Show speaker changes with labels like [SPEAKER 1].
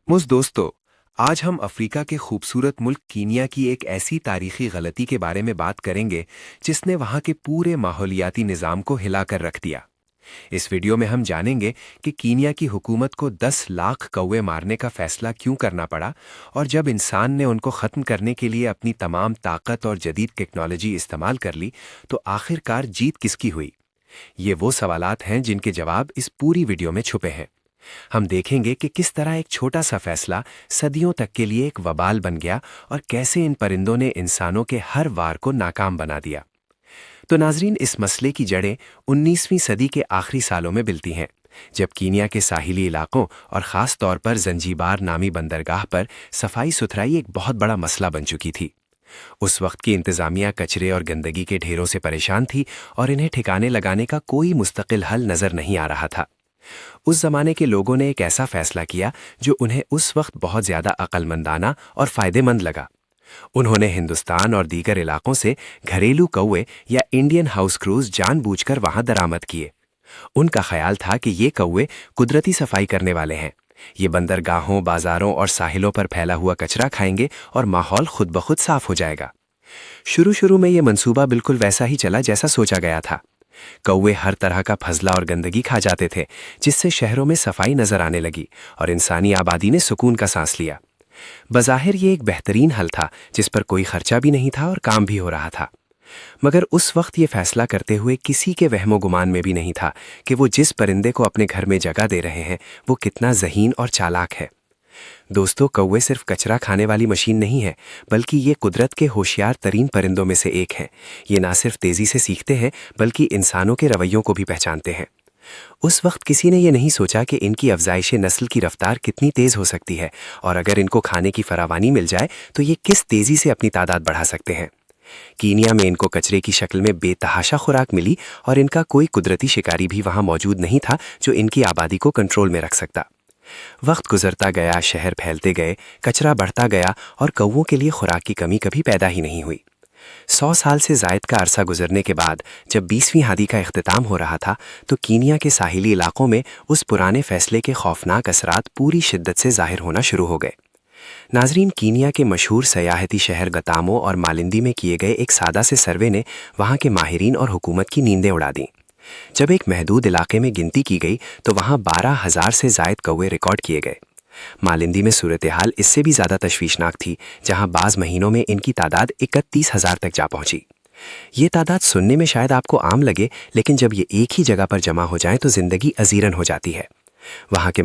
[SPEAKER 1] दोस्तों, आज हम अफ्रीका के खूबसूरत मुल्क कीनिया की एक ऐसी तारीखी गलती के बारे में बात करेंगे जिसने वहां के पूरे माहौलियाती निज़ाम को हिलाकर रख दिया। इस वीडियो में हम जानेंगे कि कीनिया की हुकूमत को 10 लाख कौवे मारने का फैसला क्यों करना पड़ा, और जब इंसान ने उनको ख़त्म करने के लिए अपनी तमाम ताकत और जदीद टेक्नोलॉजी इस्तेमाल कर ली, तो आखिरकार जीत किसकी हुई। ये वो सवालात हैं जिनके जवाब इस पूरी वीडियो में छुपे हैं। हम देखेंगे कि किस तरह एक छोटा सा फैसला सदियों तक के लिए एक वबाल बन गया और कैसे इन परिंदों ने इंसानों के हर वार को नाकाम बना दिया। तो नाजरीन, इस मसले की जड़ें 19वीं सदी के आखिरी सालों में मिलती हैं, जब कीनिया के साहिली इलाकों और ख़ास तौर पर जंजीबार नामी बंदरगाह पर सफाई सुथराई एक बहुत बड़ा मसला बन चुकी थी। उस वक्त की इंतज़ामिया कचरे और गंदगी के ढेरों से परेशान थी और इन्हें ठिकाने लगाने का कोई मुस्तकिल हल नज़र नहीं आ रहा था। उस जमाने के लोगों ने एक ऐसा फैसला किया जो उन्हें उस वक्त बहुत ज्यादा अक्लमंदाना और फायदेमंद लगा। उन्होंने हिंदुस्तान और दीगर इलाकों से घरेलू कौवे या इंडियन हाउस क्रूज जानबूझकर वहां दरामद किए। उनका ख्याल था कि ये कौवे कुदरती सफाई करने वाले हैं। ये बंदरगाहों, बाजारों और साहिलों पर फैला हुआ कचरा खाएंगे और माहौल खुद ब खुद साफ हो जाएगा। शुरू शुरू में ये मंसूबा बिल्कुल वैसा ही चला जैसा सोचा गया था। कौवे हर तरह का फजला और गंदगी खा जाते थे, जिससे शहरों में सफाई नजर आने लगी और इंसानी आबादी ने सुकून का सांस लिया। बज़ाहिर ये एक बेहतरीन हल था जिस पर कोई खर्चा भी नहीं था और काम भी हो रहा था। मगर उस वक्त ये फैसला करते हुए किसी के वहमो गुमान में भी नहीं था कि वो जिस परिंदे को अपने घर में जगह दे रहे हैं वो कितना ज़हीन और चालाक है। दोस्तों, कौवे सिर्फ कचरा खाने वाली मशीन नहीं है, बल्कि ये कुदरत के होशियार तरीन परिंदों में से एक हैं। ये ना सिर्फ तेजी से सीखते हैं बल्कि इंसानों के रवैयों को भी पहचानते हैं। उस वक्त किसी ने ये नहीं सोचा कि इनकी अफजाइश नस्ल की रफ्तार कितनी तेज हो सकती है, और अगर इनको खाने की फरावानी मिल जाए तो ये किस तेजी से अपनी तादाद बढ़ा सकते हैं। कीनिया में इनको कचरे की शक्ल में बेतहाशा खुराक मिली और इनका कोई कुदरती शिकारी भी वहां मौजूद नहीं था जो इनकी आबादी को कंट्रोल में रख सकता। वक्त गुजरता गया, शहर फैलते गए, कचरा बढ़ता गया और कौवों के लिए खुराक की कमी कभी पैदा ही नहीं हुई। 100 साल से जायद का अरसा गुजरने के बाद जब 20वीं सदी का इख्तिताम हो रहा था, तो कीनिया के साहिली इलाकों में उस पुराने फैसले के खौफनाक असरात पूरी शिद्दत से जाहिर होना शुरू हो गए। नाजरीन, कीनिया के मशहूर सयाहती शहर गतामो और मालिंदी में किए गए एक सादा से सर्वे ने वहां के माहिरीन और हुकूमत की नींदें उड़ा दी। जब एक महदूद इलाके में गिनती की गई तो वहां 12,000 से जायद कौवे रिकॉर्ड किए गए। मालिंदी में सूरत हाल इससे भी ज्यादा तशवीशनाक थी, जहां बाज़ महीनों में इनकी तादाद 31,000 तक जा पहुंची। ये तादाद सुनने में शायद आपको आम लगे, लेकिन जब ये एक ही जगह पर जमा हो जाए तो जिंदगी अजीरन हो जाती है। वहां के